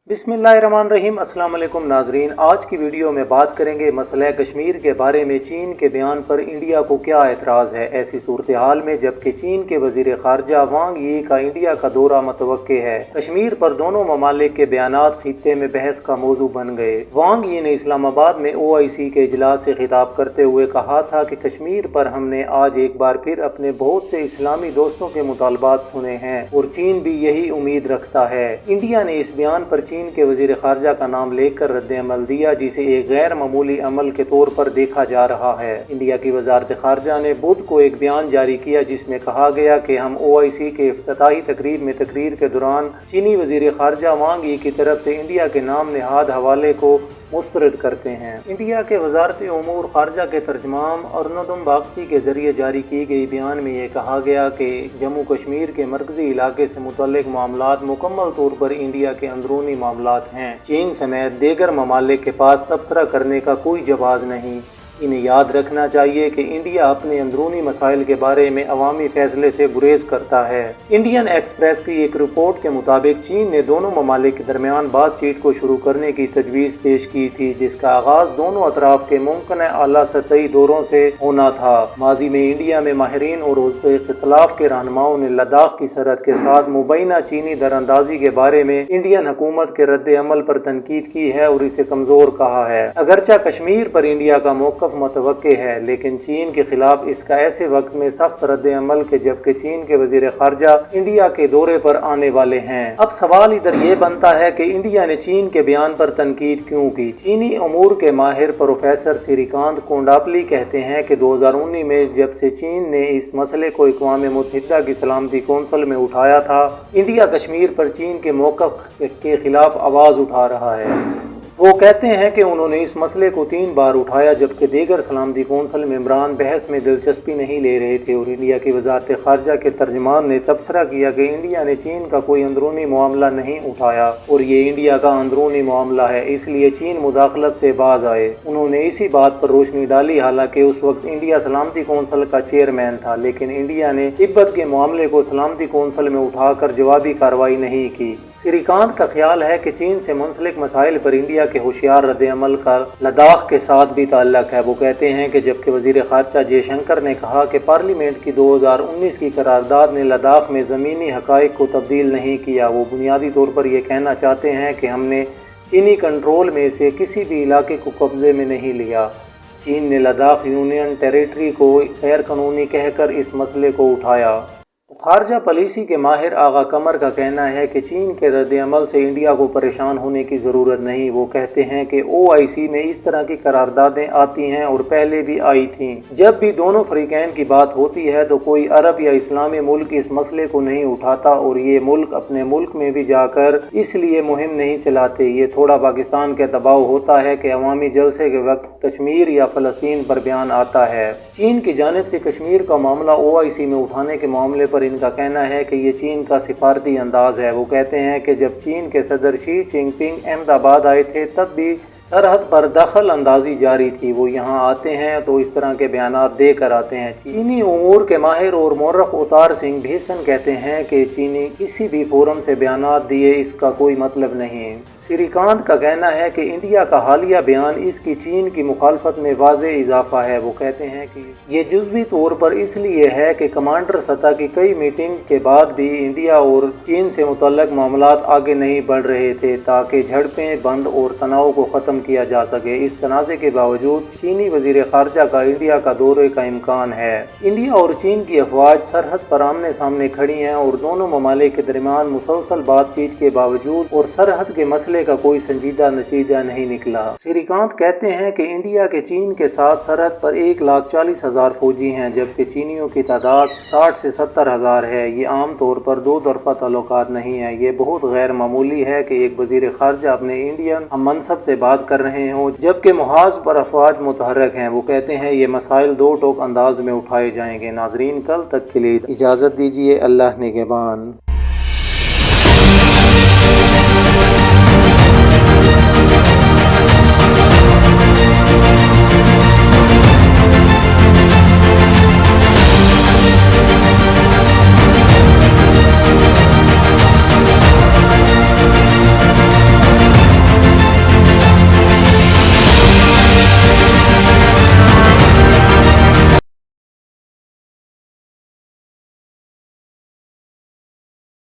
बिस्मिल्लाहिर्रहमानिर्रहीम। अस्सलाम वालेकुम नाजरीन, आज की वीडियो में बात करेंगे मसला कश्मीर के बारे में। चीन के बयान पर इंडिया को क्या एतराज़ है ऐसी सूरत हाल में जबकि चीन के वजीर खारजा वांग यी का इंडिया का दौरा मुतवक्के है। कश्मीर पर दोनों ममालिक के बयानात खित्ते में बहस का मौजू बन गए। वांग यी ने इस्लामाबाद में OIC के इजलास से खिताब करते हुए कहा था कि कश्मीर पर हमने आज एक बार फिर अपने बहुत से इस्लामी दोस्तों के मुतालबात सुने हैं और चीन भी यही उम्मीद रखता है। इंडिया ने इस बयान पर चीन के वजीर खारजा का नाम लेकर रद्द अमल दिया जिसे एक गैर मामूली अमल के तौर पर देखा जा रहा है। इंडिया की वजारत खारजा ने बुध को एक बयान जारी किया जिसमें कहा गया कि हम OIC के इफ्तिताही तकरीब में तकरीर के दौरान चीनी वजीर खारजा वांग यी की तरफ से इंडिया के नाम नेहाद हवाले को मुस्तरद करते हैं। इंडिया के वजारत उमूर खारजा के तर्जमान अर्नोदम बागची के जरिए जारी की गई बयान में ये कहा गया कि जम्मू कश्मीर के मरकजी इलाके से मुतल्लिक मामलात मुकम्मल तौर पर इंडिया के अंदरूनी मामलात हैं। चीन समेत दीगर ममालिक के पास तबसरा करने का कोई जवाब नहीं। इन्हें याद रखना चाहिए कि इंडिया अपने अंदरूनी मसाइल के बारे में अवामी फैसले से गुरेज करता है। इंडियन एक्सप्रेस की एक रिपोर्ट के मुताबिक चीन ने दोनों ममालिक के दरमियान बातचीत को शुरू करने की तजवीज़ पेश की थी जिसका आगाज दोनों अतराफ के मुमकिन आला सतही दौरों से होना था। माजी में इंडिया में माहिरीन और इख्तिलाफ के रहनुमाओं ने लद्दाख की सरहद के साथ मुबैना चीनी दरअंदाजी के बारे में इंडियन हुकूमत के रद्द अमल पर तनकीद की है और इसे कमजोर कहा है। अगरचा कश्मीर पर इंडिया का मौक़िफ़ मुतवक्के है लेकिन चीन के खिलाफ इसका ऐसे वक्त में सख्त रद्द अमल के जबकि चीन के वजीर खारजा इंडिया के दौरे पर आने वाले हैं। अब सवाल इधर ये बनता है कि इंडिया ने चीन के बयान पर तनकीद क्यों की। चीनी अमूर के माहिर प्रोफेसर श्रीकांत कोंडापली कहते हैं कि 2019 में जब से चीन ने इस मसले को अक़वाम मुत्तहिदा की सलामती कौंसिल में उठाया था, इंडिया कश्मीर पर चीन के मौक़िफ़ के खिलाफ आवाज़ उठा रहा है। वो कहते हैं कि उन्होंने इस मसले को 3 बार उठाया जबकि दीगर सलामती कौंसिल मेंबरान बहस में दिलचस्पी नहीं ले रहे थे और इंडिया की वजारत खारजा के तर्जमान ने तबसरा किया कि इंडिया ने चीन का कोई अंदरूनी मामला नहीं उठाया और ये इंडिया का अंदरूनी मामला है, इसलिए चीन मुदाखलत से बाज आए। उन्होंने इसी बात पर रोशनी डाली। हालांकि उस वक्त इंडिया सलामती कौंसिल का चेयरमैन था लेकिन इंडिया ने तिब्बत के मामले को सलामती कौंसिल में उठाकर जवाबी कार्रवाई नहीं की। श्रीकांत का ख्याल है कि चीन से मुंसलिक मसाइल पर इंडिया के होशियार रद्द अमल का लद्दाख के साथ भी ताल्लुक है। वो कहते हैं कि जबकि वजीर खारजा जयशंकर ने कहा कि पार्लियामेंट की 2019 की करारदाद ने लद्दाख में ज़मीनी हक़ाइक़ को तब्दील नहीं किया, वो बुनियादी तौर पर यह कहना चाहते हैं कि हमने चीनी कंट्रोल में से किसी भी इलाके को कब्जे में नहीं लिया। चीन ने लद्दाख यूनियन टेरिटरी को गैर कानूनी कहकर इस मसले को उठाया। खारजा पॉलिसी के माहिर आगा कमर का कहना है कि चीन के रद्द अमल से इंडिया को परेशान होने की ज़रूरत नहीं। वो कहते हैं कि OIC में इस तरह की करारदादें आती हैं और पहले भी आई थीं। जब भी दोनों फ़रीक़ैन की बात होती है तो कोई अरब या इस्लामी मुल्क इस मसले को नहीं उठाता और ये मुल्क अपने मुल्क में भी जाकर इसलिए मुहिम नहीं चलाते। ये थोड़ा पाकिस्तान का दबाव होता है कि अवामी जलसे के वक्त कश्मीर या फ़लस्तीन पर बयान आता है। चीन की जानिब से कश्मीर का मामला OIC में उठाने के मामले पर इनका कहना है कि ये चीन का सिफारती अंदाज है। वो कहते हैं कि जब चीन के सदर शी जिनपिंग अहमदाबाद आए थे तब भी सरहद पर दखल अंदाजी जारी थी। वो यहाँ आते हैं तो इस तरह के बयानात देकर आते हैं। चीनी उमूर के माहिर और मौर्रख अवतार सिंह भीसन कहते हैं कि चीनी किसी भी फोरम से बयानात दिए इसका कोई मतलब नहीं। श्रीकांत का कहना है कि इंडिया का हालिया बयान इसकी चीन की मुखालफत में वाज़े इजाफा है। वो कहते हैं कि ये जुज़वी तौर पर इसलिए है कि कमांडर सतह की कई मीटिंग के बाद भी इंडिया और चीन से मुतल्लक मामलात आगे नहीं बढ़ रहे थे ताकि झड़पें बंद और तनाव को ख़त्म किया जा सके। इस तनाज़े के बावजूद चीनी वजीर खारजा का इंडिया का दौरे का इम्कान है। इंडिया और चीन की अफवाज सरहद पर आमने सामने खड़ी हैं और दोनों ममालिक के दरमियान मुसलसल बातचीत के बावजूद और सरहद के मसले का कोई संजीदा नतीजा नहीं निकला। श्रीकांत कहते हैं कि इंडिया के चीन के साथ सरहद पर 1,40,000 फौजी हैं जबकि चीनियों की तादाद 60 से 70 हज़ार है। ये आम तौर पर दो तरफा ताल्लुकात नहीं है। ये बहुत गैर मामूली है कि एक वजीर खारजा अपने इंडियन हम मनसब से बात कर रहे हों जबकि मुहाज पर अफवाज मुतहर्रक हैं। वो कहते हैं ये मसाइल दो टोक अंदाज में उठाए जाएंगे। नाजरीन, कल तक के लिए इजाज़त दीजिए। अल्लाह निगहबान।